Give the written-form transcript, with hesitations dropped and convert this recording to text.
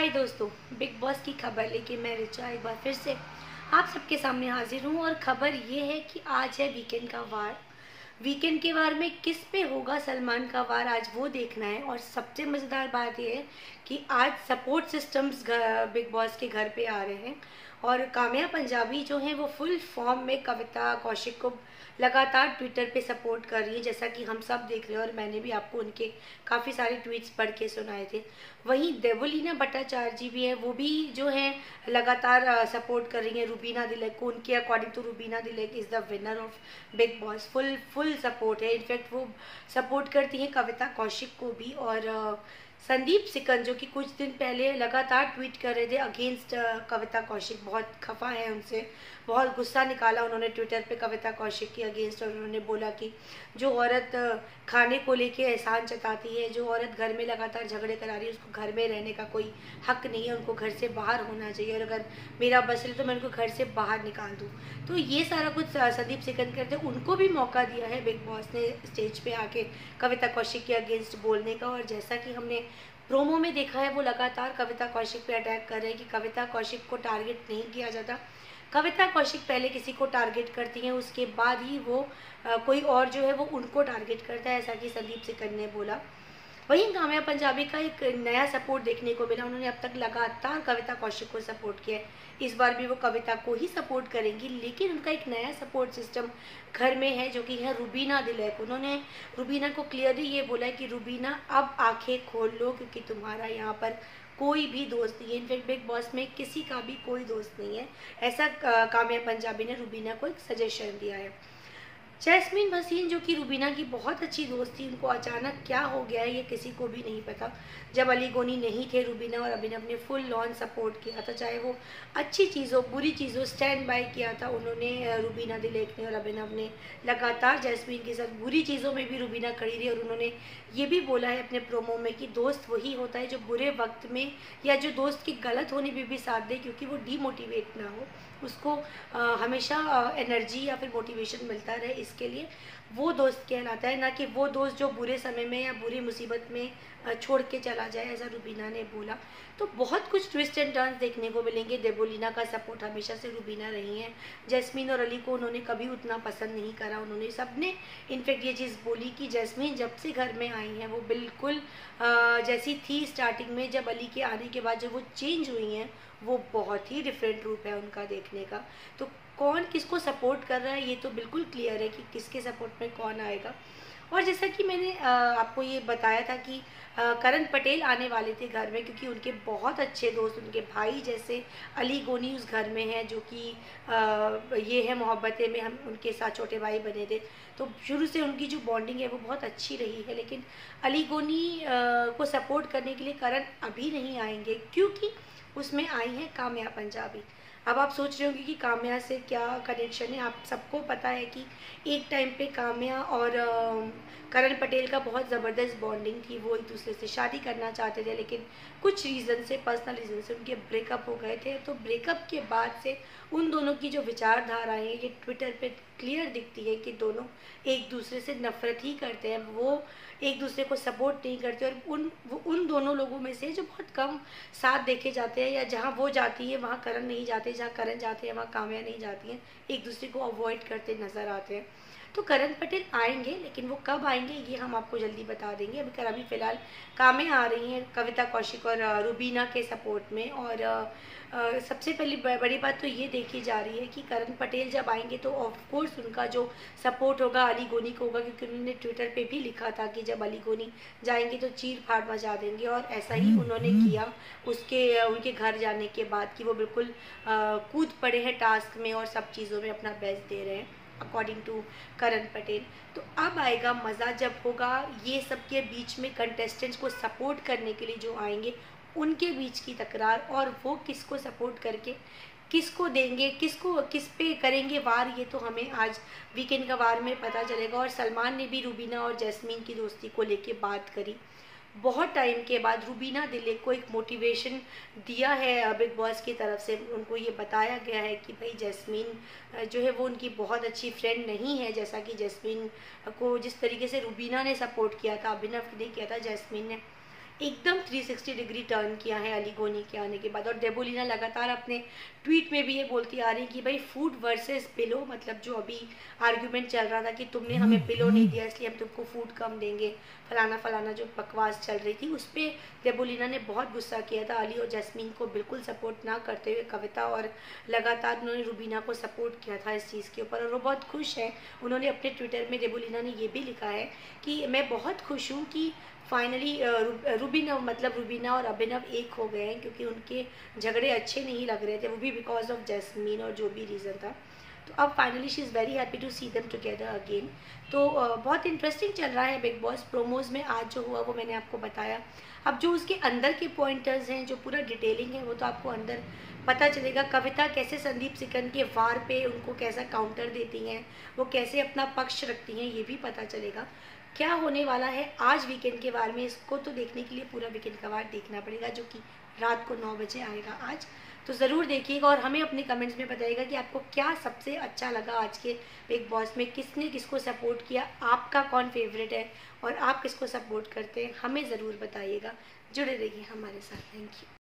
हाय दोस्तों, big boss की खबर लेके मैं रिचा एक बार फिर से आप सबके सामने हाजिर हूँ। और खबर ये है कि आज है वीकेंड का वार। वीकेंड के वार में किस पे होगा सलमान का वार, आज वो देखना है। और सबसे मज़ेदार बात ये है कि आज सपोर्ट सिस्टम्स बिग बॉस के घर पे आ रहे हैं। और काम्या पंजाबी जो है वो फुल फॉर्म में कविता कौशिक को लगातार ट्विटर पे सपोर्ट कर रही है, जैसा कि हम सब देख रहे हैं। और मैंने भी आपको उनके काफ़ी सारे ट्वीट्स पढ़ के सुनाए थे। वहीं देवोलीना भट्टाचार्य जी भी है, वो भी जो है लगातार सपोर्ट कर रही हैं रूबीना दिलेक को। उनके अकॉर्डिंग तो Rubina Dilaik is the winner of big boss. Full support है। इनफैक्ट वो सपोर्ट करती हैं कविता कौशिक को भी। और संदीप सिकन जो कि कुछ दिन पहले लगातार ट्वीट कर रहे थे अगेंस्ट कविता कौशिक, बहुत खफा है उनसे, बहुत गुस्सा निकाला उन्होंने ट्विटर पे कविता कौशिक के अगेंस्ट। और उन्होंने बोला कि जो औरत खाने को लेके एहसान जताती है, जो औरत घर में लगातार झगड़े करा रही है, उसको घर में रहने का कोई हक नहीं है, उनको घर से बाहर होना चाहिए। और अगर मेरा बस चले तो मैं उनको घर से बाहर निकाल दूँ। तो ये सारा कुछ संदीप सिकन करते, उनको भी मौका दिया है बिग बॉस ने स्टेज पे आके कविता कौशिक के अगेंस्ट बोलने का। और जैसा कि हमने प्रोमो में देखा है, वो लगातार कविता कौशिक पे अटैक कर रहे हैं कि कविता कौशिक को टारगेट नहीं किया जाता। कविता कौशिक पहले किसी को टारगेट करती हैं, उसके बाद ही वो कोई और जो है वो उनको टारगेट करता है, ऐसा कि संदीप सिकन ने बोला। वहीं काम्या पंजाबी का एक नया सपोर्ट देखने को मिला। उन्होंने अब तक लगातार कविता कौशिक को सपोर्ट किया है, इस बार भी वो कविता को ही सपोर्ट करेंगी। लेकिन उनका एक नया सपोर्ट सिस्टम घर में है, जो कि है रूबीना दिलेक। उन्होंने रूबीना को क्लियरली ये बोला है कि रूबीना अब आंखें खोल लो, क्योंकि तुम्हारा यहाँ पर कोई भी दोस्त नहीं है। इनफैक्ट बिग बॉस में किसी का भी कोई दोस्त नहीं है, ऐसा काम्या पंजाबी ने रूबीना को एक सजेशन दिया है। जैस्मीन भसीन जो कि रूबीना की बहुत अच्छी दोस्त थी, उनको अचानक क्या हो गया है ये किसी को भी नहीं पता। जब अली गोनी नहीं थे, रूबीना और अभिनव ने फुल लॉन सपोर्ट किया था, चाहे वो अच्छी चीज़ हो बुरी चीज़ हो, स्टैंड बाय किया था उन्होंने। रूबीना दिलेक ने और अभिनव ने लगातार जैस्मीन के साथ, बुरी चीज़ों में भी रूबीना खड़ी रही। और उन्होंने ये भी बोला है अपने प्रोमो में कि दोस्त वही होता है जो बुरे वक्त में या जो दोस्त के गलत होने में भी साथ दे, क्योंकि वो डीमोटिवेट ना हो, उसको हमेशा एनर्जी या फिर मोटिवेशन मिलता रहे, इसके लिए वो दोस्त कहलाता है। ना कि वो दोस्त जो बुरे समय में या बुरी मुसीबत में छोड़ के चला जाए, ऐसा रूबीना ने बोला। तो बहुत कुछ ट्विस्ट एंड टर्न्स देखने को मिलेंगे। देवोलीना का सपोर्ट हमेशा से रूबीना रही हैं। जैस्मीन और अली को उन्होंने कभी उतना पसंद नहीं करा। उन्होंने सबने इनफैक्ट ये चीज़ बोली कि जैस्मीन जब से घर में आई हैं वो बिल्कुल जैसी थी स्टार्टिंग में, जब अली के आने के बाद जो वो चेंज हुई हैं, वो बहुत ही डिफरेंट रूप है उनका देखने का। तो कौन किसको सपोर्ट कर रहा है ये तो बिल्कुल क्लियर है कि किसके सपोर्ट में कौन आएगा। और जैसा कि मैंने आपको ये बताया था कि करण पटेल आने वाले थे घर में, क्योंकि उनके बहुत अच्छे दोस्त, उनके भाई जैसे अली गोनी उस घर में हैं, जो कि ये है मोहब्बतें में हम उनके साथ छोटे भाई बने थे। तो शुरू से उनकी जो बॉन्डिंग है वो बहुत अच्छी रही है। लेकिन अली गोनी को सपोर्ट करने के लिए करण अभी नहीं आएंगे, क्योंकि उसमें आई हैं काम्या पंजाबी। अब आप सोच रहे होंगे कि काम्या से क्या कनेक्शन है। आप सबको पता है कि एक टाइम पे काम्या और करण पटेल का बहुत ज़बरदस्त बॉन्डिंग थी, वो एक दूसरे से शादी करना चाहते थे, लेकिन कुछ रीज़न से, पर्सनल रीज़न से उनके ब्रेकअप हो गए थे। तो ब्रेकअप के बाद से उन दोनों की जो विचारधारा है ये ट्विटर पे क्लियर दिखती है कि दोनों एक दूसरे से नफरत ही करते हैं, वो एक दूसरे को सपोर्ट नहीं करते। और उन दोनों लोगों में से जो बहुत कम साथ देखे जाते हैं, या जहाँ वो जाती है वहाँ करण नहीं जाते, जहाँ करण जाते हैं वहाँ काम्या नहीं जाती हैं, एक दूसरे को अवॉइड करते नज़र आते हैं। तो करण पटेल आएंगे, लेकिन वो कब आएंगे ये हम आपको जल्दी बता देंगे। अभी फ़िलहाल काम्या आ रही हैं कविता कौशिक और रूबीना के सपोर्ट में। और सबसे पहली बड़ी बात तो ये देखी जा रही है कि करण पटेल जब आएंगे तो ऑफकोर्स उनका जो सपोर्ट होगा अली गोनी को होगा, क्योंकि उन्होंने ट्विटर पे भी लिखा था कि जब अली गोनी जाएंगे तो चीर फाड़ मचा देंगे। और ऐसा ही उन्होंने किया उनके घर जाने के बाद, कि वो बिल्कुल कूद पड़े हैं टास्क में और सब चीज़ों में अपना बेस्ट दे रहे हैं अकॉर्डिंग टू करण पटेल। तो अब आएगा मज़ा, जब होगा ये सब के बीच में कंटेस्टेंट्स को सपोर्ट करने के लिए जो आएंगे उनके बीच की तकरार, और वो किसको सपोर्ट करके किसको देंगे, किस पे करेंगे वार, ये तो हमें आज वीकेंड का वार में पता चलेगा। और सलमान ने भी रूबीना और जैस्मीन की दोस्ती को लेके बात करी। बहुत टाइम के बाद रूबीना दिलेक को एक मोटिवेशन दिया है बिग बॉस की तरफ से। उनको ये बताया गया है कि भाई जैस्मीन जो है वो उनकी बहुत अच्छी फ्रेंड नहीं है, जैसा कि जैस्मीन को जिस तरीके से रूबीना ने सपोर्ट किया था, अभिनव ने किया था, जैस्मीन ने एकदम 360 डिग्री टर्न किया है अली गोनी के आने के बाद। और डेबोलिना लगातार अपने ट्वीट में भी ये बोलती आ रही कि भाई फूड वर्सेस पिलो, मतलब जो अभी आर्ग्यूमेंट चल रहा था कि तुमने हमें पिलो नहीं दिया इसलिए हम तुमको फूड कम देंगे, फलाना फलाना जो बकवास चल रही थी, उस पर डेबोलिना ने बहुत गुस्सा किया था अली और जैस्मीन को बिल्कुल सपोर्ट ना करते हुए कविता, और लगातार उन्होंने रूबीना को सपोर्ट किया था इस चीज़ के ऊपर, और वो बहुत खुश है। उन्होंने अपने ट्विटर में डेबोलिना ने ये भी लिखा है कि मैं बहुत खुश हूँ कि फाइनली रूबीना और अभिनव एक हो गए हैं, क्योंकि उनके झगड़े अच्छे नहीं लग रहे थे, वो भी बिकॉज ऑफ जैस्मीन और जो भी रीज़न था। तो अब finally she is very happy to see them together again. तो बहुत इंटरेस्टिंग चल रहा है बिग बॉस। प्रोमोज में आज जो हुआ वो मैंने आपको बताया। अब जो उसके अंदर के पॉइंटर्स हैं, जो पूरा डिटेलिंग है, वो तो आपको अंदर पता चलेगा। कविता कैसे संदीप सिकंद के वार पे उनको कैसा काउंटर देती हैं, वो कैसे अपना पक्ष रखती हैं, ये भी पता चलेगा। क्या होने वाला है आज वीकेंड के वार में, इसको तो देखने के लिए पूरा वीकेंड का वार देखना पड़ेगा, जो कि रात को 9 बजे आएगा आज। तो ज़रूर देखिएगा और हमें अपने कमेंट्स में बताइएगा कि आपको क्या सबसे अच्छा लगा आज के बिग बॉस में, किसने किसको सपोर्ट किया, आपका कौन फेवरेट है और आप किसको सपोर्ट करते हैं, हमें ज़रूर बताइएगा। जुड़े रहिए हमारे साथ। Thank you.